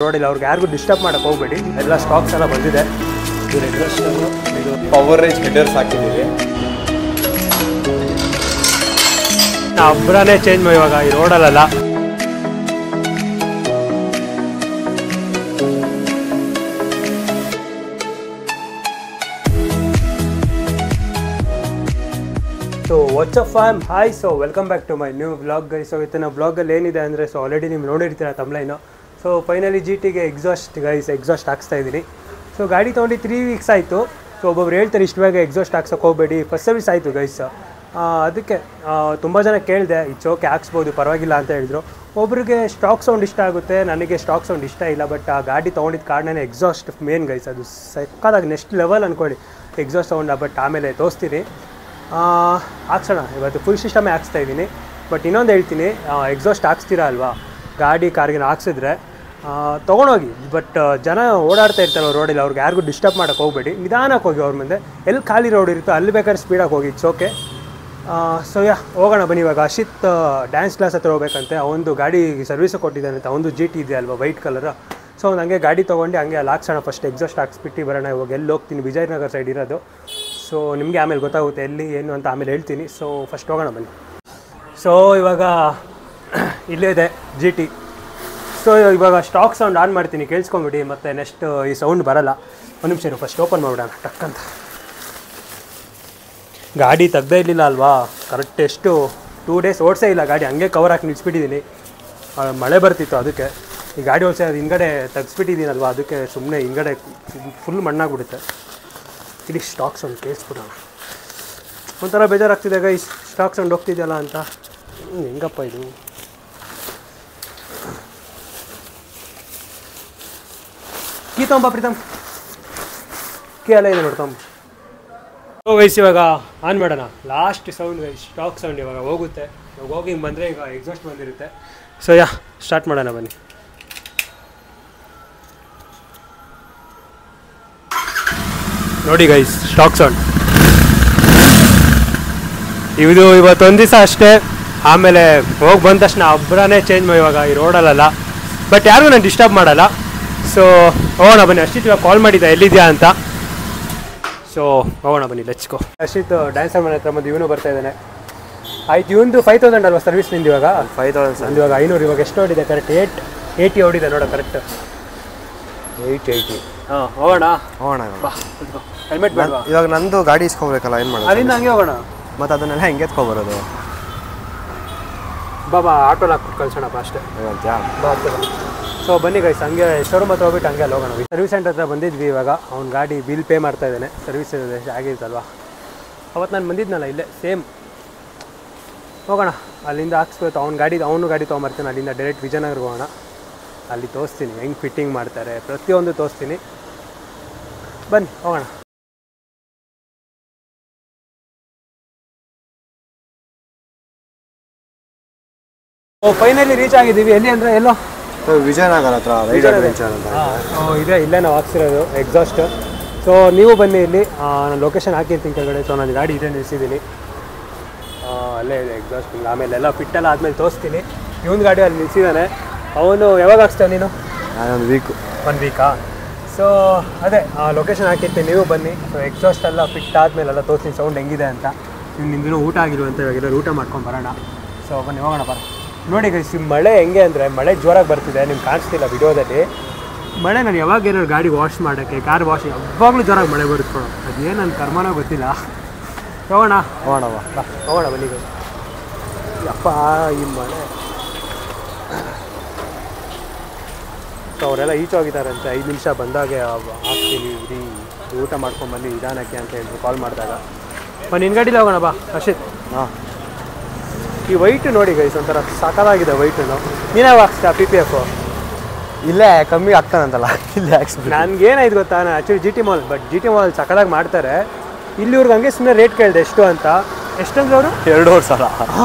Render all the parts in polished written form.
ನೋಡಿಲ್ಲ ಅವ್ರಿಗೆ ಯಾರಿಗೂ ಡಿಸ್ಟರ್ಬ್ ಮಾಡಕ್ಕೆ ಹೋಗ್ಬೇಡಿ. ಎಲ್ಲ ಸ್ಟಾಕ್ಸ್ ಎಲ್ಲ ಬಂದಿದೆ. ಇದು ಪವರ್ ರೇಂಜ್ ಹೆಡರ್ಸ್ ಹಾಕಿದ್ದೀವಿ. ಅಬ್ರಾನೇ ಚೇಂಜ್ ಮಾಡಿ ಇವಾಗ ಈ ರೋಡಲ್ಲ. So what's up fam hi. So welcome back to my new blog guys. So ಇವತ್ತಿನ ಬ್ಲಾಗಲ್ಲಿ ಏನಿದೆ ಅಂದರೆ ಸೊ ಆಲ್ರೆಡಿ ನೀವು ನೋಡಿರ್ತೀರ ತಮ್ಲೈನು. ಸೊ ಫೈನಲಿ GTಗೆ ಎಕ್ಸಾಸ್ಟ್ ಹಾಕ್ಸ್ತಾ ಇದ್ದೀನಿ. ಸೊ ಗಾಡಿ ತೊಗೊಂಡು 3 ವೀಕ್ಸ್ ಆಯಿತು. ಸೊ ಒಬ್ಬೊಬ್ರು ಹೇಳ್ತಾರೆ ಇಷ್ಟು ಬೇಗ ಎಕ್ಸಾಸ್ಟ್ ಹಾಕ್ಸೋಕೆ ಹೋಗಬೇಡಿ, ಫಸ್ಟ್ ಸರ್ವಿಸ್ ಆಯಿತು ಗೈಸ್. ಅದಕ್ಕೆ ತುಂಬ ಜನ ಕೇಳಿದೆ ಈ ಚೌಕೆ ಹಾಕ್ಸ್ಬೋದು ಪರವಾಗಿಲ್ಲ ಅಂತ ಹೇಳಿದ್ರು. ಒಬ್ರಿಗೆ ಸ್ಟಾಕ್ ಸೌಂಡ್ ಇಷ್ಟ ಆಗುತ್ತೆ, ನನಗೆ ಸ್ಟಾಕ್ ಸೌಂಡ್ ಇಷ್ಟ ಇಲ್ಲ. ಬಟ್ ಆ ಗಾಡಿ ತೊಗೊಂಡಿದ್ದ ಕಾರಣನೇ ಎಕ್ಸಾಸ್ಟ್ ಮೇನ್ ಗೈಸ್. ಅದು ಸಕ್ಕದಾಗಿ ನೆಕ್ಸ್ಟ್ ಲೆವೆಲ್ ಅಂದ್ಕೊಳ್ಳಿ ಎಕ್ಸಾಸ್ಟ್ ಸೌಂಡ್. ಬಟ್ ಆಮೇಲೆ ತೋರಿಸ್ತೀನಿ, ಹಾಕ್ಸೋಣ. ಇವತ್ತು ಫುಲ್ ಸಿಸ್ಟಮೇ ಹಾಕ್ಸ್ತಾ ಇದ್ದೀನಿ. ಬಟ್ ಇನ್ನೊಂದು ಹೇಳ್ತೀನಿ, ಎಕ್ಸಾಸ್ಟ್ ಹಾಕ್ಸ್ತೀರಾ ಅಲ್ವಾ ಗಾಡಿ ಕಾರ್ಗೆ ಹಾಕ್ಸಿದ್ರೆ ತೊಗೊಂಡೋಗಿ. ಬಟ್ ಜನ ಓಡಾಡ್ತಾ ಇರ್ತಾರೆ ರೋಡಲ್ಲಿ, ಅವ್ರಿಗೆ ಯಾರಿಗೂ ಡಿಸ್ಟರ್ಬ್ ಮಾಡೋಕ್ಕೆ ಹೋಗಬೇಡಿ. ನಿಧಾನಕ್ಕೆ ಹೋಗಿ ಅವ್ರ ಮುಂದೆ. ಎಲ್ಲಿ ಖಾಲಿ ರೋಡ್ ಇರುತ್ತೋ ಅಲ್ಲಿ ಬೇಕಾದ್ರೆ ಸ್ಪೀಡಾಗಿ ಹೋಗಿ, ಇಟ್ಸ್ ಓಕೆ. ಸೊ ಹೋಗೋಣ ಬನ್ನಿ. ಇವಾಗ ಅಶಿತ್ ಡ್ಯಾನ್ಸ್ ಕ್ಲಾಸ್ ಹತ್ರ ಹೋಗ್ಬೇಕಂತೆ. ಅವನದು ಗಾಡಿ ಸರ್ವಿಸ್ ಕೊಟ್ಟಿದ್ದಾನಂತೆ. ಅವನದು GT ಇದೆ ಅಲ್ವಾ ವೈಟ್ ಕಲರ್. ಸೊ ಅವ್ನು ಹಂಗೆ ಗಾಡಿ ತೊಗೊಂಡು ಹಂಗೆ ಅಲ್ಲಿ ಹಾಕ್ಸೋಣ. ಫಸ್ಟ್ ಎಕ್ಸಾಸ್ಟ್ ಹಾಕ್ಸ್ಬಿಟ್ಟು ಬರೋಣ. ಇವಾಗ ಎಲ್ಲಿ ಹೋಗ್ತೀನಿ, ವಿಜಯನಗರ ಸೈಡ್ ಇರೋದು. ಸೊ ನಿಮಗೆ ಆಮೇಲೆ ಗೊತ್ತಾಗುತ್ತೆ ಎಲ್ಲಿ ಏನು ಅಂತ ಆಮೇಲೆ ಹೇಳ್ತೀನಿ. ಸೊ ಫಸ್ಟ್ ಹೋಗೋಣ ಬನ್ನಿ. ಸೊ ಇವಾಗ ಇಲ್ಲೇ ಇದೆ GT. ಸೊ ಇವಾಗ ಸ್ಟಾಕ್ ಸೌಂಡ್ ಆನ್ ಮಾಡ್ತೀನಿ, ಕೇಳಿಸ್ಕೊಂಬಿಡಿ. ಮತ್ತು ನೆಕ್ಸ್ಟ್ ಈ ಸೌಂಡ್ ಬರೋಲ್ಲ. ಒಂದು ನಿಮಿಷ ಫಸ್ಟ್ ಓಪನ್ ಮಾಡಿಬಿಡೋಣ ಟಕ್ ಅಂತ. ಗಾಡಿ ತೆಗ್ದೇ ಇರಲಿಲ್ಲ ಅಲ್ವಾ ಕರೆಕ್ಟ್. ಎಷ್ಟು 2 ಡೇಸ್ ಓಡಿಸೇ ಇಲ್ಲ ಗಾಡಿ, ಹಂಗೆ ಕವರ್ ಹಾಕಿ ನಿಲ್ಲಿಸ್ಬಿಟ್ಟಿದ್ದೀನಿ. ಮಳೆ ಬರ್ತಿತ್ತು ಅದಕ್ಕೆ. ಈ ಗಾಡಿ ಓಡಿಸಿ ಅದು ಹಿಂಗಡೆ ತೆಗ್ಸ್ಬಿಟ್ಟಿದ್ದೀನಲ್ವ, ಅದಕ್ಕೆ ಸುಮ್ಮನೆ ಹಿಂಗಡೆ ಫುಲ್ ಮಣ್ಣಾಗ್ಬಿಡುತ್ತೆ. ಇಲ್ಲಿ ಸ್ಟಾಕ್ ಸೌಂಡ್ ಕೇಳಿಸ್ಬಿಡೋಣ. ಒಂಥರ ಬೇಜಾರಾಗ್ತಿದೆ ಗೈಸ್, ಸ್ಟಾಕ್ ಸೌಂಡ್ ಹೋಗ್ತಿದೆಯಲ್ಲ ಅಂತ. ಹೆಂಗಪ್ಪ ಇದು. ಕೀ ತೊಂಬ ಪ್ರೀತಮ್, ಕೀ ಎಲ್ಲ ಇದೆ ನೋಡ್ತಂಬ. ಗೈಸ್ ಇವಾಗ ಆನ್ ಮಾಡೋಣ. Last sound guys, stock sound ಇವಾಗ ಹೋಗುತ್ತೆ. ಇವಾಗ ಹೋಗಿ ಹಿಂಗೆ ಬಂದರೆ ಈಗ ಎಕ್ಸಾಸ್ಟ್ ಬಂದಿರುತ್ತೆ. ಸೊ ಸ್ಟಾರ್ಟ್ ಮಾಡೋಣ ಬನ್ನಿ. ನೋಡಿ ಗೈಸ್ ಸ್ಟಾಕ್ ಸೌಂಡ್. ಇದು ಇವತ್ತೊಂದು ದಿವಸ ಅಷ್ಟೇ, ಆಮೇಲೆ ಹೋಗಿ ಬಂದ ತಕ್ಷಣ ಅಬ್ರಾನೇ ಚೇಂಜ್ ಮಾಡಿ ಇವಾಗ ಈ ರೋಡಲ್ಲ. ಬಟ್ ಯಾರಿಗೂ ನಾನು ಡಿಸ್ಟರ್ಬ್ ಮಾಡಲ್ಲ. ಸೊ ಹೋಗೋಣ ಬನ್ನಿ. ಅಶಿತ್ ಇವಾಗ ಕಾಲ್ ಮಾಡಿದ್ದೆ ಎಲ್ಲಿದೆಯಾ ಅಂತ. ಸೊ ಹೋಗೋಣ ಬನ್ನಿ, ಲೆಟ್ಸ್ ಗೋ. ಅಶಿತ್ ಡ್ಯಾನ್ಸರ್ ಮನೆ ಹತ್ರ ಬಂದು ಇವನು ಬರ್ತಾ ಇದ್ದಾನೆ. ಆಯ್ತು, ಇವಂದು 5000 ಅಲ್ವಾ ಸರ್ವಿಸ್ ನಿಂದು ಇವಾಗ? 5000 ನಂದು ಇವಾಗ 500. ಇವಾಗ ಎಷ್ಟು ಹೊಡಿದೆ ಕರೆಕ್ಟ್? 880 ಹೊಡಿದೆ ನೋಡ ಕರೆಕ್ಟ್. 880. ಹೋಗೋಣ ಹೆಲ್ಮೆಟ್ ಬೇಡವಾ? ಇವಾಗ ನಂದು ಗಾಡಿ ಇಸ್ಕೋಬೇಕಲ್ಲ, ಏನು ಮಾಡೋದು? ಅಲ್ಲಿಂದ ಹಂಗೆ ಹೋಗೋಣ. ಮತ್ತು ಅದನ್ನೆಲ್ಲ ಹೆಂಗೆ ಎತ್ಕೊಬರೋದು? ಬಾಬಾ ಆಟೋಲ್ಲಿ ಹಾಕ್ಬಿಟ್ಟು ಕಳ್ಸೋಣಪ್ಪ ಅಷ್ಟೇ. ಬಾ. ಸೊ ಬನ್ನಿ ಗೈಸ್, ಹಂಗೆ ಶೋರೂಮ್ ಹತ್ರ ಹೋಗ್ಬಿಟ್ಟು ಹಂಗೆ ಅಲ್ಲಿ ಹೋಗೋಣ. ಸರ್ವಿಸ್ ಸೆಂಟರ್ ಹತ್ರ ಬಂದಿದ್ವಿ. ಇವಾಗ ಅವ್ನ ಗಾಡಿ ಬಿಲ್ ಪೇ ಮಾಡ್ತಾ ಇದ್ದಾನೆ. ಸರ್ವಿಸ್ ಆಗಿರ್ತಲ್ವ, ಅವತ್ತು ನಾನು ಬಂದಿದ್ನಲ್ಲ ಇಲ್ಲೇ ಸೇಮ್. ಹೋಗೋಣ ಅಲ್ಲಿಂದ ಹಾಕ್ಸ್ಬೇಕು. ಅವನ ಗಾಡಿ ತೊಗೊಂಬರ್ತಾನೆ. ಅಲ್ಲಿಂದ ಡೈರೆಕ್ಟ್ ವಿಜಯನಗರ್ಗೆ ಹೋಗೋಣ. ಅಲ್ಲಿ ತೋರಿಸ್ತೀನಿ ಹೆಂಗೆ ಫಿಟ್ಟಿಂಗ್ ಮಾಡ್ತಾರೆ, ಪ್ರತಿಯೊಂದು ತೋರಿಸ್ತೀನಿ. ಬನ್ನಿ ಹೋಗೋಣ. ಫೈನಲಿ ರೀಚ್ ಆಗಿದ್ದೀವಿ. ಎಲ್ಲಿ ಅಂದರೆ ಎಲ್ಲೋ ವಿಜಯನಗರ ಹತ್ರ ಇದೆ. ಇಲ್ಲೇ ನಾವು ಹಾಕ್ಸಿರೋದು ಎಕ್ಸಾಸ್ಟ್. ಸೊ ನೀವು ಬನ್ನಿ, ಇಲ್ಲಿ ನಾನು ಲೊಕೇಶನ್ ಹಾಕಿರ್ತೀನಿ ಕೆಳಗಡೆ. ಸೊ ನಾನು ಗಾಡಿ ಇದೆ ನಿಲ್ಲಿಸಿದ್ದೀನಿ, ಅಲ್ಲೇ ಇದೆ ಎಕ್ಸಾಸ್ಟ್. ಆಮೇಲೆ ಎಲ್ಲ ಫಿಟ್ಟೆಲ್ಲ ಆದಮೇಲೆ ತೋರಿಸ್ತೀನಿ. ಇವನ್ ಗಾಡಿ ಅಲ್ಲಿ ನಿಲ್ಲಿಸಿದ್ದಾನೆ. ಅವನು ಯಾವಾಗ ಹಾಕ್ಸ್ತೇವೆ ನೀನು? ಒಂದು ವೀಕಾ? ಸೊ ಅದೇ ಲೊಕೇಶನ್ ಹಾಕಿರ್ತೀನಿ, ನೀವು ಬನ್ನಿ. ಸೊ ಎಕ್ಸಾಸ್ಟ್ ಎಲ್ಲ ಫಿಟ್ ಆದಮೇಲೆಲ್ಲ ತೋರಿಸ್ತೀನಿ ಸೌಂಡ್ ಹೆಂಗಿದೆ ಅಂತ. ನಿಮ್ದು ಊಟ ಆಗಿರುವಂಥ ಇವಾಗ ಊಟ ಮಾಡ್ಕೊಂಡು ಬರೋಣ. ಸೊ ಬನ್ನಿ ಹೋಗೋಣ ಬರ. ನೋಡಿ ಗೈಸ್, ಮಳೆ ಹೆಂಗೆ ಅಂದರೆ ಮಳೆ ಜೋರಾಗಿ ಬರ್ತಿದೆ. ನಿಮ್ಗೆ ಕಾಣಿಸ್ತಿಲ್ಲ ವಿಡಿಯೋದಲ್ಲಿ. ಮಳೆ ನಾನು ಯಾವಾಗ ಏನಾದ್ರು ಗಾಡಿ ವಾಶ್ ಮಾಡೋಕ್ಕೆ, ಕಾರ್ ವಾಶ್ ಯಾವಾಗಲೂ ಜೋರಾಗಿ ಮಳೆ ಬರುತ್ತೆ. ಅದೇನು ನನ್ನ ಕರ್ಮನೋ ಗೊತ್ತಿಲ್ಲ. ಹೋಗೋಣ ಬನ್ನಿ ಗೈಸ್. ಯಪ್ಪ ಈ ಮಳೆ. ಸೊ ಅವರೆಲ್ಲ ಹೋಗಿದ್ದಾರಂತೆ. 5 ನಿಮಿಷ ಬಂದಾಗೆ ಹಾಕ್ತೀನಿ ಇಡೀ ಊಟ ಮಾಡ್ಕೊಂಬನ್ನಿ ನಿಧಾನಕ್ಕೆ ಅಂತ ಹೇಳಿದ್ರು ಕಾಲ್ ಮಾಡಿದಾಗ. ನಿನ್ನ ಗಾಡೀಲಿ ಹೋಗೋಣ ಬಾ ಅಶಿತ್. ಈ ವೈಟ್ ನೋಡಿ ಗೈಸ್, ಒಂಥರ ಸಾಕಾಗಿದೆ ವೈಟು. ನೀನೇ ಹಾಕ್ಸ್ತಾ PPF? ಇಲ್ಲೇ ಕಮ್ಮಿ ಆಗ್ತಾನಂತಲ್ಲ, ಇಲ್ಲೇ ಹಾಕ್ಸ್ಬಿಟ್ಟು. ನನಗೇನಾಯ್ತು ಗೊತ್ತಾ, ನಾನು actually GT mall, but GT mall ಸಕ್ಕದಾಗಿ ಮಾಡ್ತಾರೆ. ಇಲ್ಲಿ ಇವ್ರಿಗೆ ಹಂಗೆ ಸುಮ್ಮನೆ ರೇಟ್ ಕೇಳಿದೆ ಎಷ್ಟು ಅಂತ. ಎಷ್ಟಂದ್ರೆ ಅವರು 2,500.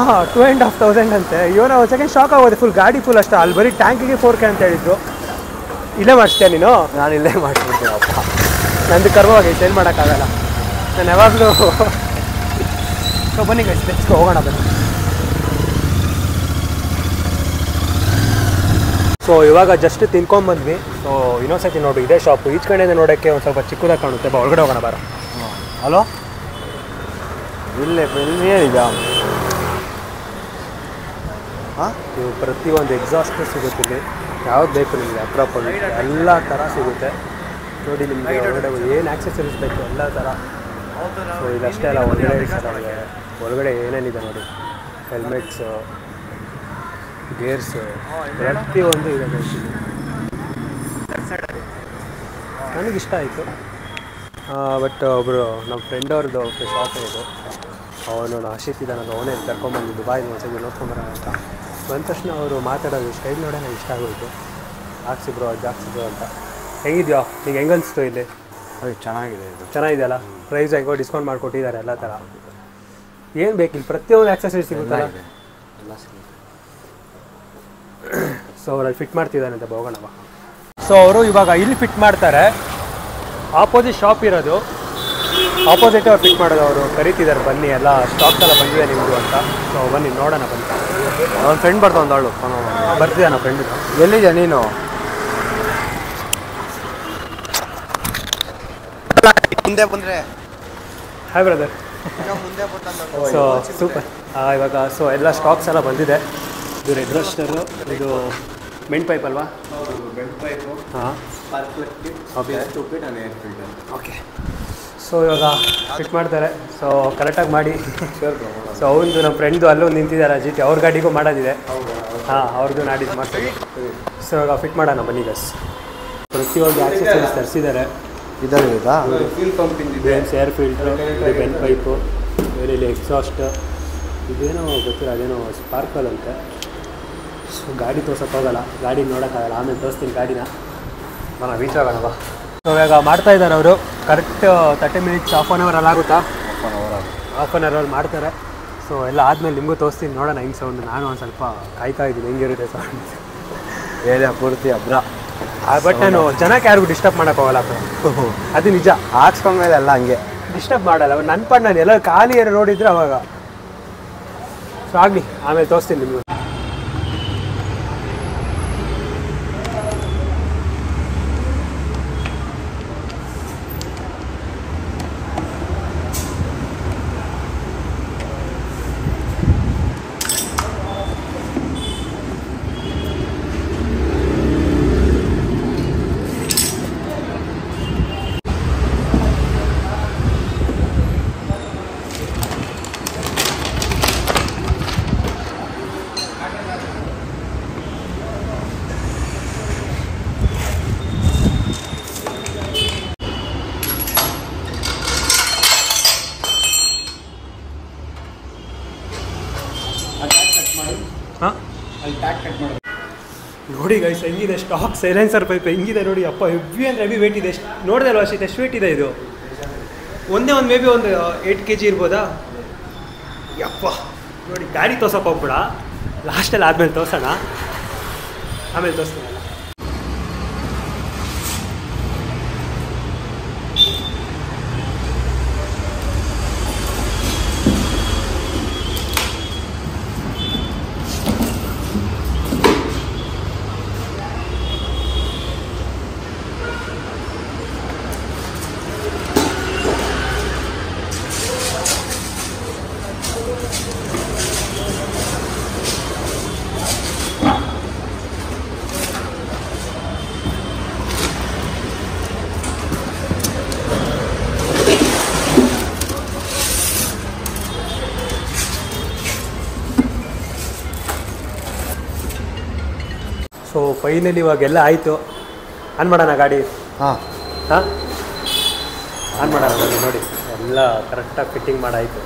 2,500 ಅಂತೆ. ಇವನು ಒಂದು ಸೆಕೆಂಡ್ ಶಾಕ್ ಆಗೋದೆ. ಫುಲ್ ಗಾಡಿ ಫುಲ್ ಅಷ್ಟೇ. ಅಲ್ಲಿ ಬರೀ ಟ್ಯಾಂಕಿಗೆ 4K ಅಂತ ಹೇಳಿದ್ರು. ಇಲ್ಲೇ ಮಾಡಿಸ್ತೀಯ ನೀನು? ನಾನು ಇಲ್ಲೇ ಮಾಡಿಸ್ಬಿಡ್ತೀನಪ್ಪ. ನಂದು ಕರ್ಮವಾಗಿ ಸೇಲ್ ಮಾಡೋಕ್ಕಾಗಲ್ಲ ನಾನು ಯಾವಾಗಲೂ. ಸೊ ಬನ್ನಿ ಗೈಸ್, ಹೋಗೋಣ ಬನ್ನಿ. ಸೊ ಇವಾಗ ಜಸ್ಟ್ ತಿನ್ಕೊಂಬಂದ್ವಿ. ಸೊ ಇನ್ನೊಂದ್ಸತಿ ನೋಡಿ ಇದೇ ಶಾಪು, ಈಚ್ ಕಡೆಯಿಂದ ನೋಡೋಕ್ಕೆ ಒಂದು ಸ್ವಲ್ಪ ಚಿಕ್ಕದಾಗಿ ಕಾಣುತ್ತೆ. ಒಳಗಡೆ ಹೋಗೋಣ ಬಾರ. ಹಲೋ, ಇಲ್ಲೇ ಏನಿದೆ? ಹಾಂ, ನೀವು ಪ್ರತಿಯೊಂದು ಎಕ್ಸಾಸ್ಟ್ ಸಿಗುತ್ತೆ ಇಲ್ಲಿ. ಯಾವ್ದು ಬೇಕು ನಿಮಗೆ ಅಪ್ರಾಪರ್ ಎಲ್ಲ ಥರ ಸಿಗುತ್ತೆ ನೋಡಿ. ನಿಮಗೆ ಹೊರಗಡೆ ಏನು ಆಕ್ಸೆಸರೀಸ್ ಬೇಕು ಎಲ್ಲ ಥರ. ಸೊ ಇದಷ್ಟೇ ಅಲ್ಲ, ಒಳಗಡೆ ಏನೇನಿದೆ ನೋಡಿ, ಹೆಲ್ಮೆಟ್ಸು, ಗೇರ್ಸು, ಪ್ರತಿಯೊಂದು ಇದೆ. ನನಗಿಷ್ಟ ಆಯಿತು. ಬಟ್ ಒಬ್ಬರು ನಮ್ಮ ಫ್ರೆಂಡ್ ಅವ್ರದ್ದು ಶಾಪ್ ಇದು, ಅವನು ಆಶಿತ್ ಇದ್ದಾನಲ್ಲ, ಅವನೇ ಕರ್ಕೊಂಬಂದು ದುಬಾಯಿನ ಒಂದ್ಸತಿ ನೋಡ್ಕೊಂಬರೋಣ ಅಂತ ಬಂದ ತಕ್ಷಣ ಅವರು ಮಾತಾಡೋದು ಸ್ಟೈಲ್ ನೋಡೋ ನನಗೆ ಇಷ್ಟ ಆಗೋಯಿತು. ಹಾಕ್ಸಿಬ್ರು ಅದು ಹಾಕ್ಸಿಬ್ರು ಅಂತ. ಹೆಂಗಿದ್ಯೋ ನಿಂಗೆ ಹೆಂಗೆ ಅನಿಸ್ತು ಇಲ್ಲಿ? ಅದು ಚೆನ್ನಾಗಿದೆ, ಇದು ಚೆನ್ನಾಗಿದೆಯಲ್ಲ. ಪ್ರೈಸ್ ಹೆಂಗೋ ಡಿಸ್ಕೌಂಟ್ ಮಾಡಿಕೊಟ್ಟಿದ್ದಾರೆ ಎಲ್ಲ ಥರ. ಏನು ಬೇಕಿಲ್ಲ, ಪ್ರತಿಯೊಂದು ಆಕ್ಸೆಸರೀಸ್ ಸಿಗುತ್ತಲ್ಲ, ಎಲ್ಲ ಸಿಗುತ್ತೆ. ಸೊ ಅವ್ರಲ್ಲಿ ಫಿಟ್ ಮಾಡ್ತಿದ್ದಾನೆ ಅಂತ ಹೋಗೋಣವ. ಸೊ ಅವರು ಇವಾಗ ಇಲ್ಲಿ ಫಿಟ್ ಮಾಡ್ತಾರೆ. ಆಪೋಸಿಟ್ ಶಾಪ್ ಇರೋದು, ಆಪೋಸಿಟ್ ಅವ್ರು ಫಿಟ್ ಮಾಡೋದು. ಅವರು ಕರೀತಿದ್ದಾರೆ ಬನ್ನಿ, ಎಲ್ಲ ಸ್ಟಾಕ್ಸ್ ಎಲ್ಲ ಬಂದಿದೆ ನಿಮ್ಮದು ಅಂತ. ಸೊ ಬನ್ನಿ ನೋಡೋಣ ಬನ್ನಿ. ಅವ್ನ ಫ್ರೆಂಡ್ ಬರ್ತಾವಳು ಬರ್ತಿದ್ದೆ ನಮ್ಮ ಫ್ರೆಂಡ್. ಎಲ್ಲಿದ್ಯಾ ನೀನು? ಮುಂದೆ ಬಂದರೆ ಹಾಯ್ ಬ್ರದರ್. ಮುಂದೆ ಸೊ ಸೂಪರ್. ಇವಾಗ ಸೊ ಎಲ್ಲ ಸ್ಟಾಕ್ಸ್ ಎಲ್ಲ ಬಂದಿದೆ. ಇದು ರೆಡ್ ರೋಸ್ಟರು, ಇದು ಮೆಂಟ್ ಪೈಪ್ ಅಲ್ವಾ? ಮೆಂಟ್ ಪೈಪು, ಹಾಂ, ಓಕೆ ಓಕೆ. ಸೊ ಇವಾಗ ಫಿಟ್ ಮಾಡ್ತಾರೆ. ಸೊ ಕರೆಕ್ಟಾಗಿ ಮಾಡಿ. ಸೊ ಅವನದು ನಮ್ಮ ಫ್ರೆಂಡ್ದು ಅಲ್ಲೊಂದು ನಿಂತಿದ್ದಾರೆ GT, ಅವ್ರ ಗಾಡಿಗೂ ಮಾಡೋದಿದೆ. ಹಾಂ, ಅವ್ರದ್ದು ನಾಡಿದ್ದು ಮಾಡ್ತೀವಿ. ಸೊ ಇವಾಗ ಫಿಟ್ ಮಾಡೋಣ ಬನ್ನಿ ಗಸ್. ಪ್ರತಿಯೊಂದು ಆಕ್ಸೆಸರೀಸ್ ತರಿಸಿದ್ದಾರೆ. ಇದಾ ಫ್ಯೂಲ್ ಪಂಪ್ ಬೇನ್ಸ್, ಏರ್ ಫಿಲ್ಟ್ರು, ಬೆನ್ ಪೈಪು, ಬೇರೆ ಎಕ್ಸಾಸ್ಟ್, ಇದೇನೋ ಗೊತ್ತಿಲ್ಲ, ಅದೇನೋ ಸ್ಪಾರ್ಕಲ್ ಅಂತೆ. ಸೊ ಗಾಡಿ ತೋರ್ಸೋಕೆ ಹೋಗಲ್ಲ, ಗಾಡಿ ನೋಡೋಕ್ಕಾಗಲ್ಲ, ಆಮೇಲೆ ತೋರಿಸ್ತೀನಿ ಗಾಡಿನ. ನಾನು ರೀಚ್ ಆಗೋಣ ಬಾ. ಸೊ ಇವಾಗ ಮಾಡ್ತಾಯಿದ್ದಾರೆ ಅವರು. Correct 30 minutes, half an hour ಆಗುತ್ತಾ? ಹಾಫ್ ಆನ್ ಅವರಲ್ಲಿ ಮಾಡ್ತಾರೆ. ಸೊ ಎಲ್ಲ ಆದಮೇಲೆ ನಿಮಗೂ ತೋರಿಸ್ತೀನಿ, ನೋಡೋಣ ಹೆಂಗೆ ಸೌಂಡ್. ನಾನು ಒಂದು ಸ್ವಲ್ಪ ಕಾಯ್ತಾ ಇದ್ದೀನಿ ಹೆಂಗಿರುತ್ತೆ ಸೌಂಡ್. ಏರಿಯಾ ಪೂರ್ತಿ ಅಬ್ರ. ಬಟ್ ನಾನು ಜನಕ್ಕೆ ಯಾರಿಗೂ ಡಿಸ್ಟರ್ಬ್ ಮಾಡೋಕೆ ಹೋಗಲ್ಲ, ಅದು ನಿಜ. ಹಾಕ್ಸ್ಕೊಂಡ್ಮೇಲೆ ಎಲ್ಲ ಹಂಗೆ ಡಿಸ್ಟರ್ಬ್ ಮಾಡಲ್ಲ. ನನ್ನ ಪಟ್ಟು ನಾನು ಎಲ್ಲ ಖಾಲಿ ಏರೋ ರೋಡ್ ಇದ್ದರೆ ಅವಾಗ. ಸೊ ಆಗಲಿ, ಆಮೇಲೆ ತೋರಿಸ್ತೀನಿ ನಿಮಗೆ. ಹಾಂ, ನೋಡಿ ಗೈಸ್ ಹೆಂಗಿದೆ ಸ್ಟಾಕ್. ಸೈಲೆನ್ಸರ್ ಪೈಪ್ ಹೆಂಗಿದೆ ನೋಡಿ. ಅಪ್ಪ ಹೆವಿ ಅಂದರೆ ಹೆವಿ ವೇಟ್ ಇದೆ. ಎಷ್ಟು ನೋಡಿದೆ ಅಲ್ವಾ ಅಷ್ಟೇ, ಎಷ್ಟು ವೇಟ್ ಇದೆ ಇದು? ಒಂದೇ ಒಂದು ಮೇ ಬಿ ಒಂದು 8 kg ಇರ್ಬೋದಾ? ಯಪ್ಪ ನೋಡಿ, ಗಾಡಿ ತೋರ್ಸೋಕೆ ಹೋಗ್ಬಿಡ, ಲಾಸ್ಟಲ್ಲಿ ಆದಮೇಲೆ ತೋರ್ಸೋಣ, ಆಮೇಲೆ ತೋರಿಸ್ತೀನಿ. ಸೊ ಫೈನಲಿ ಇವಾಗೆಲ್ಲ ಆಯಿತು. ಆನ್ ಮಾಡೋಣ ಗಾಡಿ. ಹಾಂ ಹಾಂ, ಆನ್ ಮಾಡೋಣ ಬನ್ನಿ. ನೋಡಿ ಎಲ್ಲ ಕರೆಕ್ಟಾಗಿ ಫಿಟ್ಟಿಂಗ್ ಮಾಡಾಯಿತು.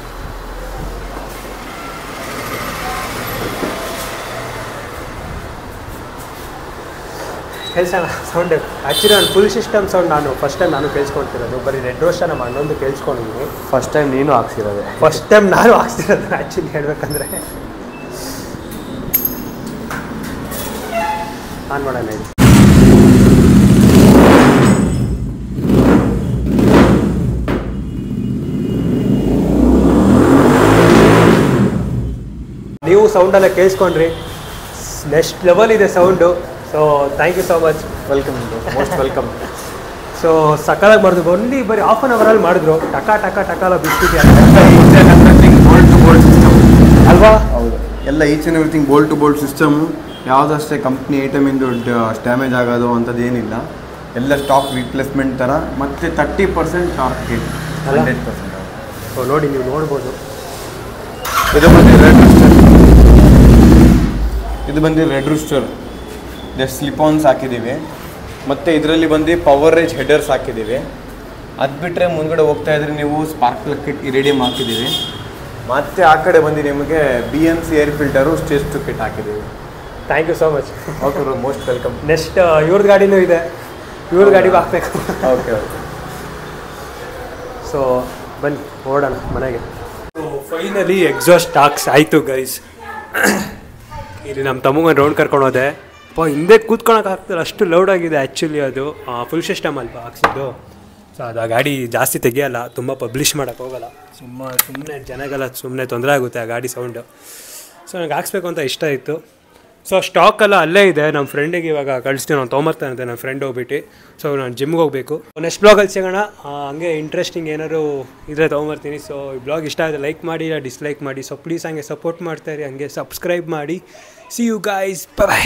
ಕೇಳಿಸೋಣ ಸೌಂಡ್. ಆ್ಯಕ್ಚುಲಿ ನಾನು ಫುಲ್ ಸಿಸ್ಟಮ್ ಸೌಂಡ್ ನಾನು ಫಸ್ಟ್ ಟೈಮ್ ನಾನು ಕೇಳಿಸ್ಕೊಳ್ತಿರೋದು. ಬರೀ ರೆಡ್ ರೋಸ್ಟ ನಮ್ಮ ಅಣ್ಣೊಂದು ಕೇಳಿಸ್ಕೊಂಡಿದ್ದೀನಿ. ಫಸ್ಟ್ ಟೈಮ್ ನೀನು ಹಾಕ್ಸಿರೋದೆ. ಫಸ್ಟ್ ಟೈಮ್ ನಾನು ಹಾಕ್ಸಿರೋದು ಆ್ಯಕ್ಚುಲಿ ಹೇಳ್ಬೇಕಂದ್ರೆ. ಆನ್ ಮಾಡೋಣ ಇದು. ನೀವು ಸೌಂಡೆಲ್ಲ ಕೇಳಿಸ್ಕೊಂಡ್ರಿ, ನೆಕ್ಸ್ಟ್ ಲೆವೆಲ್ ಇದೆ sound. So thank you so much. Welcome most welcome. So ಸಕಾಲಾಗಿ ಮಾಡಿದ್ರು, ಓನ್ಲಿ ಬರೀ ಹಾಫ್ ಆನ್ ಅವರಲ್ಲಿ ಮಾಡಿದ್ರು. ಟಕಾಲ biscuit bolt to bolt system ಅಲ್ವಾ? ಹೌದು, ಎಲ್ಲ each and everything bolt to bolt system. ಯಾವುದಷ್ಟೇ ಕಂಪ್ನಿ ಐಟಮಿಂದು ಡ್ಯಾಮೇಜ್ ಆಗೋದು ಅಂಥದ್ದು ಏನಿಲ್ಲ. ಎಲ್ಲ ಸ್ಟಾಕ್ ರಿಪ್ಲೇಸ್ಮೆಂಟ್ ಥರ. ಮತ್ತು 30% ಟಾರ್ಕ್ ಹಿಟ್, 100%. ಸೊ ನೋಡಿ, ನೀವು ನೋಡ್ಬೋದು. ಇದು ಬಂದು ರೆಡ್ ರೂಸ್ಟರ್. ಇದು ಬಂದು ರೆಡ್ ರೂಸ್ಟರ್. ಜಸ್ಟ್ ಸ್ಲಿಪಾನ್ಸ್ ಹಾಕಿದ್ದೀವಿ. ಮತ್ತು ಇದರಲ್ಲಿ ಬಂದು ಪವರ್ ರೇಂಜ್ ಹೆಡರ್ಸ್ ಹಾಕಿದ್ದೀವಿ. ಅದು ಬಿಟ್ಟರೆ ಮುಂದ್ಗಡೆ ಹೋಗ್ತಾ ಇದ್ರೆ ನೀವು ಸ್ಪಾರ್ಕ್ಲ್ ಕಿಟ್ ಇರಿಡಿಯಮ್ ಹಾಕಿದ್ದೀವಿ. ಮತ್ತು ಆ ಕಡೆ ಬಂದು ನಿಮಗೆ BMC air filter stage two kit ಹಾಕಿದ್ದೀವಿ. Thank you so much. Okay bro, most welcome. Next ಇವ್ರದ್ದು ಗಾಡಿನೂ ಇದೆ, ಇವ್ರ ಗಾಡಿಗೂ ಹಾಕ್ಬೇಕು. Okay okay. ಸೊ ಬನ್ನಿ ಓಡೋಣ ಮನೆಗೆ. ಸೊ ಫೈನಲಿ ಎಕ್ಸಾಸ್ಟ್ ಟಾಕ್ಸ್ ಆಯಿತು ಗೈಸ್. ಇಲ್ಲಿ ನಮ್ಮ ತಮ್ಮಗೊಂದು ರೌಂಡ್ ಕರ್ಕೊಂಡು ಹೋದೆ. ಹಿಂದೆ ಕೂತ್ಕೊಳಕ್ಕೆ ಆಗ್ತದೆ, ಅಷ್ಟು ಲೌಡ್ ಆಗಿದೆ. ಆ್ಯಕ್ಚುಲಿ ಅದು ಫುಲ್ ಸಿಸ್ಟಮ್ ಅಲ್ವಾ ಹಾಕ್ಸಿದ್ದು. ಸೊ ಅದು ಆ ಗಾಡಿ ಜಾಸ್ತಿ ತೆಗಿಯಲ್ಲ, ತುಂಬ ಪಬ್ಲಿಷ್ ಮಾಡೋಕ್ಕೆ ಹೋಗಲ್ಲ. ಸುಮ್ಮನೆ ಜನಗೆಲ್ಲ ಸುಮ್ಮನೆ ತೊಂದರೆ ಆಗುತ್ತೆ ಆ ಗಾಡಿ ಸೌಂಡು. ಸೊ ನನಗೆ ಹಾಕ್ಸ್ಬೇಕು ಅಂತ ಇಷ್ಟ ಇತ್ತು. ಸೊ ಸ್ಟಾಕೆಲ್ಲ ಅಲ್ಲೇ ಇದೆ. ನಮ್ಮ ಫ್ರೆಂಡಿಗೆ ಇವಾಗ ಕಳಿಸ್ತೀನಿ, ನಾನು ತೊಗೊಂಬರ್ತಾನಂತೆ ನನ್ನ ಫ್ರೆಂಡ್ ಹೋಗ್ಬಿಟ್ಟು. ಸೊ ನಾನು ಜಿಮ್ಗೆ ಹೋಗಬೇಕು. ನೆಕ್ಸ್ಟ್ ಬ್ಲಾಗಲ್ಲಿ ಸಿಗೋಣ. ಹಂಗೆ ಇಂಟ್ರೆಸ್ಟಿಂಗ್ ಏನಾದ್ರು ಇದ್ರೆ ತೊಗೊಂಬರ್ತೀನಿ. ಸೊ ಈ ಬ್ಲಾಗ್ ಇಷ್ಟ ಆದರೆ ಲೈಕ್ ಮಾಡಿ, ಇಲ್ಲ ಡಿಸ್ಲೈಕ್ ಮಾಡಿ. ಸೊ ಪ್ಲೀಸ್ ಹಂಗೆ ಸಪೋರ್ಟ್ ಮಾಡ್ತಾಯಿರಿ, ಹಂಗೆ ಸಬ್ಸ್ಕ್ರೈಬ್ ಮಾಡಿ. See you guys, by.